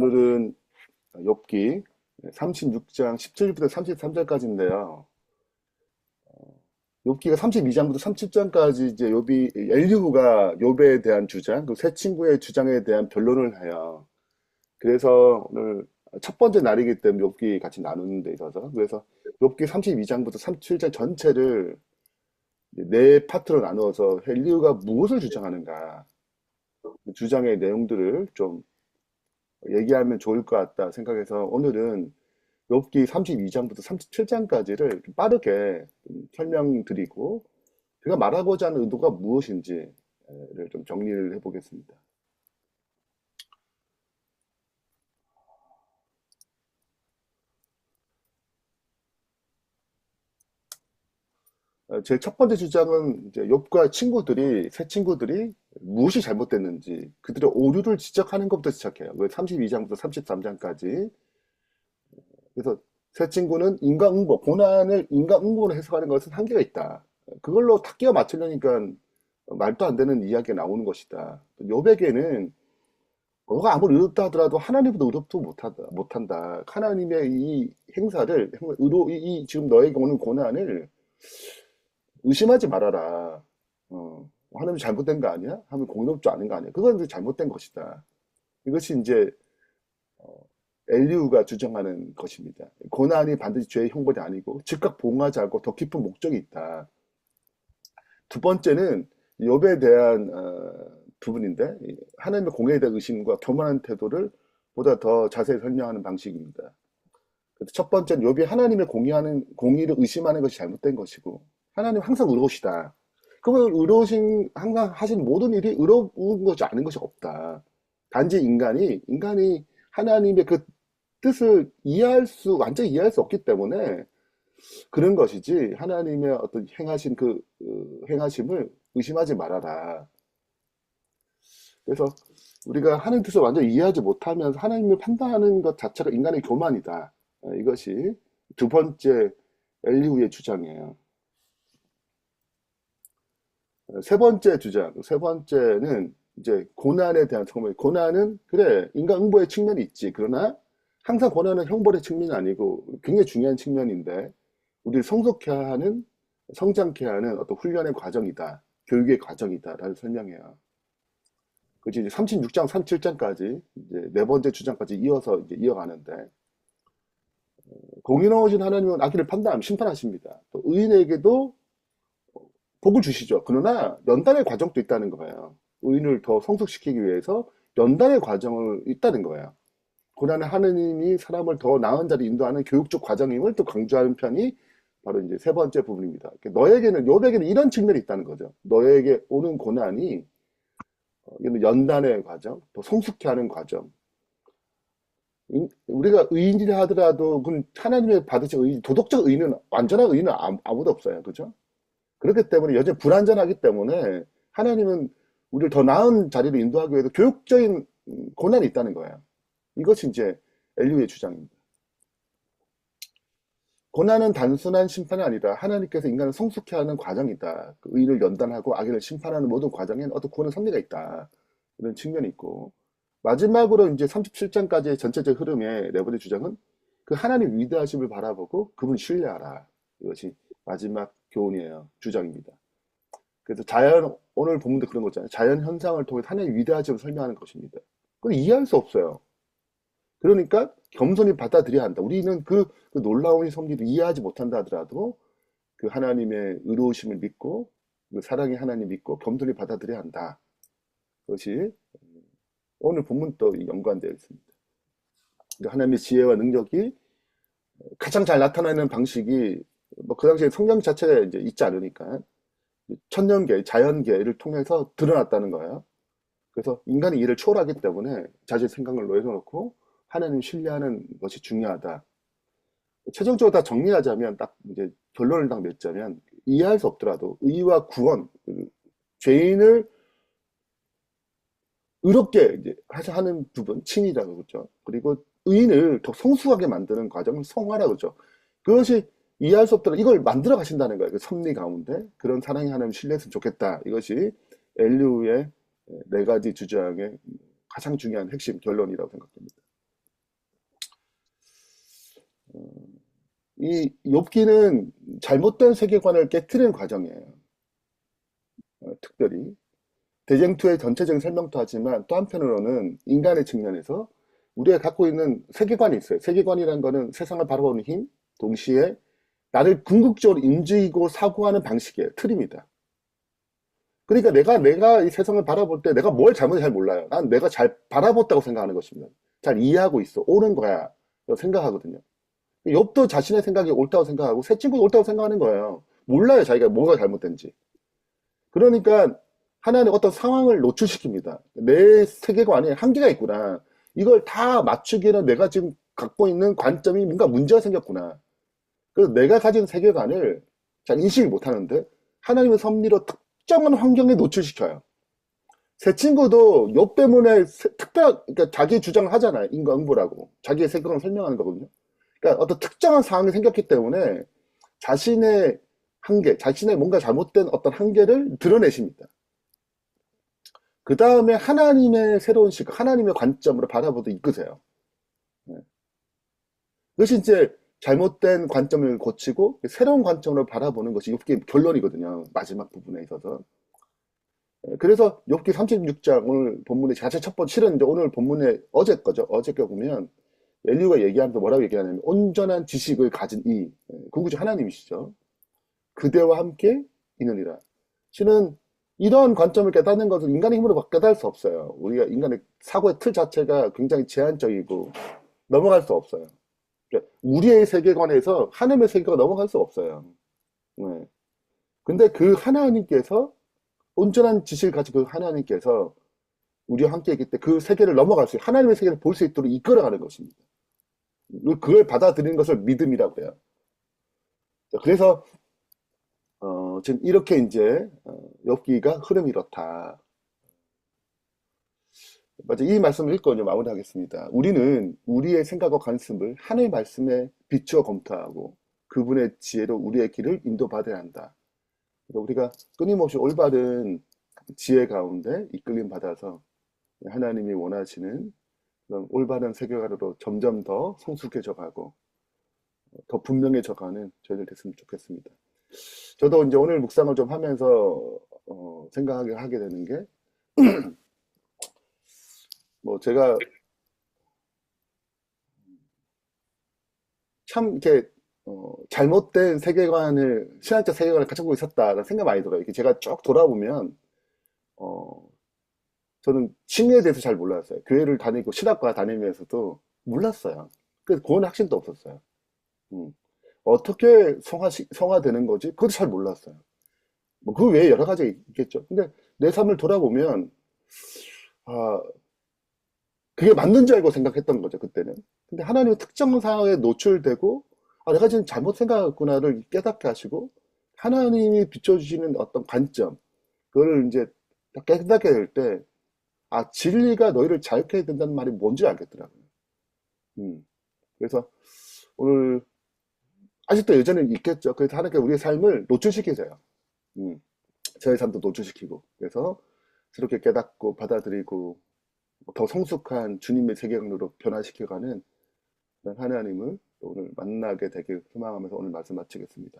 오늘은 욥기 36장 17절부터 33절까지인데요. 욥기가 32장부터 37장까지 이제 욥이 엘리후가 욥에 대한 주장, 그 세 친구의 주장에 대한 변론을 해요. 그래서 오늘 첫 번째 날이기 때문에 욥기 같이 나누는 데 있어서 그래서 욥기 32장부터 37장 전체를 네 파트로 나누어서 엘리후가 무엇을 주장하는가, 그 주장의 내용들을 좀 얘기하면 좋을 것 같다 생각해서 오늘은 욥기 32장부터 37장까지를 빠르게 좀 설명드리고 제가 말하고자 하는 의도가 무엇인지를 좀 정리를 해보겠습니다. 제 첫 번째 주장은 이제 욥과 친구들이 세 친구들이 무엇이 잘못됐는지 그들의 오류를 지적하는 것부터 시작해요. 32장부터 33장까지. 그래서 세 친구는 인과응보, 고난을 인과응보로 해석하는 것은 한계가 있다. 그걸로 다 끼워 맞추려니까 말도 안 되는 이야기가 나오는 것이다. 욥에게는 너가 아무리 의롭다 하더라도 하나님보다 의롭도 못한다. 하나님의 이 행사를, 지금 너에게 오는 고난을 의심하지 말아라. 하나님이 잘못된 거 아니야? 하면 공의롭지 않은 거 아니야? 그건 잘못된 것이다. 이것이 이제 엘리후가 주장하는 것입니다. 고난이 반드시 죄의 형벌이 아니고 즉각 보응하지 않고 더 깊은 목적이 있다. 두 번째는 욥에 대한 부분인데 하나님의 공의에 대한 의심과 교만한 태도를 보다 더 자세히 설명하는 방식입니다. 그래서 첫 번째는 욥이 하나님의 공의를 의심하는 것이 잘못된 것이고 하나님 항상 의로우시다. 그러면 의로우신 항상 하신 모든 일이 의로운 것이 아닌 것이 없다. 단지 인간이 하나님의 그 뜻을 완전히 이해할 수 없기 때문에 그런 것이지 하나님의 어떤 행하심을 의심하지 말아라. 그래서 우리가 하나님 뜻을 완전히 이해하지 못하면서 하나님을 판단하는 것 자체가 인간의 교만이다. 이것이 두 번째 엘리후의 주장이에요. 세 번째는 이제 고난에 대한 청문. 고난은 그래 인간 응보의 측면이 있지. 그러나 항상 고난은 형벌의 측면이 아니고 굉장히 중요한 측면인데 우리를 성장케 하는 어떤 훈련의 과정이다. 교육의 과정이다라고 설명해요. 그치, 이제 36장, 37장까지 이제 네 번째 주장까지 이어서 이제 이어가는데 공의로우신 하나님은 악인을 심판하십니다. 또 의인에게도 복을 주시죠. 그러나 연단의 과정도 있다는 거예요. 의인을 더 성숙시키기 위해서 연단의 과정을 있다는 거예요. 고난의 하느님이 사람을 더 나은 자리 인도하는 교육적 과정임을 또 강조하는 편이 바로 이제 세 번째 부분입니다. 욥에게는 이런 측면이 있다는 거죠. 너에게 오는 고난이 이건 연단의 과정, 더 성숙케 하는 과정. 우리가 의인이라 하더라도 그건 하나님의 받으신 도덕적 의인은 완전한 의인은 아무도 없어요. 그죠? 그렇기 때문에 여전히 불완전하기 때문에 하나님은 우리를 더 나은 자리로 인도하기 위해서 교육적인 고난이 있다는 거예요. 이것이 이제 엘리후의 주장입니다. 고난은 단순한 심판이 아니라 하나님께서 인간을 성숙케 하는 과정이다. 그 의를 연단하고 악인을 심판하는 모든 과정에는 어떤 구원의 섭리가 있다. 이런 측면이 있고 마지막으로 이제 37장까지의 전체적 흐름의 네 번째 주장은 그 하나님 위대하심을 바라보고 그분 신뢰하라. 이것이 마지막 교훈이에요. 주장입니다. 그래서 오늘 본문도 그런 거잖아요. 자연 현상을 통해 하나님의 위대하심을 설명하는 것입니다. 그건 이해할 수 없어요. 그러니까 겸손히 받아들여야 한다. 우리는 그 놀라운 섭리를 이해하지 못한다 하더라도 그 하나님의 의로우심을 믿고 그 사랑의 하나님 믿고 겸손히 받아들여야 한다. 그것이 오늘 본문도 연관되어 있습니다. 하나님의 지혜와 능력이 가장 잘 나타나는 방식이 뭐 그 당시에 성경 자체가 이제 있지 않으니까 천년계, 자연계를 통해서 드러났다는 거예요. 그래서 인간이 이를 초월하기 때문에 자신의 생각을 내려놓고 하나님 신뢰하는 것이 중요하다. 최종적으로 다 정리하자면 딱 이제 결론을 딱 맺자면 이해할 수 없더라도 의와 구원, 죄인을 의롭게 이제 하는 부분, 칭의라고 그러죠. 그리고 의인을 더 성숙하게 만드는 과정을 성화라고 그러죠. 그것이 이해할 수 없더라도 이걸 만들어 가신다는 거예요. 그 섭리 가운데 그런 사랑의 하나님 신뢰했으면 좋겠다. 이것이 엘리후의 네 가지 주장의 가장 중요한 핵심 결론이라고 생각됩니다. 이 욥기는 잘못된 세계관을 깨트리는 과정이에요. 특별히 대쟁투의 전체적인 설명도 하지만 또 한편으로는 인간의 측면에서 우리가 갖고 있는 세계관이 있어요. 세계관이라는 거는 세상을 바라보는 힘, 동시에 나를 궁극적으로 인지고 사고하는 방식이에요. 틀입니다. 그러니까 내가 이 세상을 바라볼 때 내가 뭘 잘못을 잘 몰라요. 난 내가 잘 바라봤다고 생각하는 것입니다. 잘 이해하고 있어. 옳은 거야. 생각하거든요. 욥도 자신의 생각이 옳다고 생각하고 새 친구도 옳다고 생각하는 거예요. 몰라요. 자기가 뭐가 잘못된지. 그러니까 하나는 어떤 상황을 노출시킵니다. 내 세계관에 한계가 있구나. 이걸 다 맞추기에는 내가 지금 갖고 있는 관점이 뭔가 문제가 생겼구나. 그래서 내가 가진 세계관을 잘 인식을 못하는데 하나님의 섭리로 특정한 환경에 노출시켜요. 새 친구도 욥 때문에 그러니까 자기 주장을 하잖아요. 인과응보라고. 자기의 세계관을 설명하는 거거든요. 그러니까 어떤 특정한 상황이 생겼기 때문에 자신의 한계, 자신의 뭔가 잘못된 어떤 한계를 드러내십니다. 그 다음에 하나님의 새로운 시각, 하나님의 관점으로 바라보도 이끄세요. 네. 그것이 이제 잘못된 관점을 고치고 새로운 관점으로 바라보는 것이 욥기의 결론이거든요. 마지막 부분에 있어서. 그래서 욥기 36장 오늘 본문의 자체 첫 번째 실은 이제 오늘 본문의 어제 거죠. 어제 거 보면 엘리후가 얘기하면서 뭐라고 얘기하냐면 온전한 지식을 가진 이 궁극적 하나님이시죠. 그대와 함께 있느니라. 실은 이런 관점을 깨닫는 것은 인간의 힘으로 깨달을 수 없어요. 우리가 인간의 사고의 틀 자체가 굉장히 제한적이고 넘어갈 수 없어요. 그러니까 우리의 세계관에서 하나님의 세계가 넘어갈 수 없어요. 네. 근데 그 하나님께서 온전한 지식을 가진 그 하나님께서 우리와 함께 있기 때문에 그 세계를 넘어갈 수, 하나님의 세계를 볼 수 있도록 이끌어가는 것입니다. 그걸 받아들이는 것을 믿음이라고 해요. 그래서 지금 이렇게 이제 욥기가 흐름이 이렇다. 맞아, 이 말씀을 읽고 이제 마무리하겠습니다. 우리는 우리의 생각과 관심을 하나님의 말씀에 비추어 검토하고 그분의 지혜로 우리의 길을 인도받아야 한다. 그러니까 우리가 끊임없이 올바른 지혜 가운데 이끌림 받아서 하나님이 원하시는 그런 올바른 세계관으로 점점 더 성숙해져 가고 더 분명해져 가는 저희들 됐으면 좋겠습니다. 저도 이제 오늘 묵상을 좀 하면서 생각하게 하게 되는 게 뭐 제가 참 이렇게 잘못된 세계관을 신학적 세계관을 가지고 있었다라는 생각 많이 들어요. 이렇게 제가 쭉 돌아보면 어, 저는 신에 대해서 잘 몰랐어요. 교회를 다니고 신학과 다니면서도 몰랐어요. 그래서 구원의 확신도 없었어요. 음. 어떻게 성화되는 거지? 그것도 잘 몰랐어요. 뭐 그 외에 여러 가지 있겠죠. 근데 내 삶을 돌아보면 아, 그게 맞는 줄 알고 생각했던 거죠, 그때는. 근데 하나님의 특정 상황에 노출되고 아, 내가 지금 잘못 생각했구나를 깨닫게 하시고 하나님이 비춰주시는 어떤 관점 그걸 이제 딱 깨닫게 될 때 아, 진리가 너희를 자유케 해야 된다는 말이 뭔지 알겠더라고요. 음. 그래서 오늘 아직도 여전히 있겠죠. 그래서 하나님께 우리의 삶을 노출시키세요. 음. 저의 삶도 노출시키고 그래서 새롭게 깨닫고 받아들이고 더 성숙한 주님의 세계관으로 변화시켜가는 그런 하나님을 오늘 만나게 되길 소망하면서 오늘 말씀 마치겠습니다.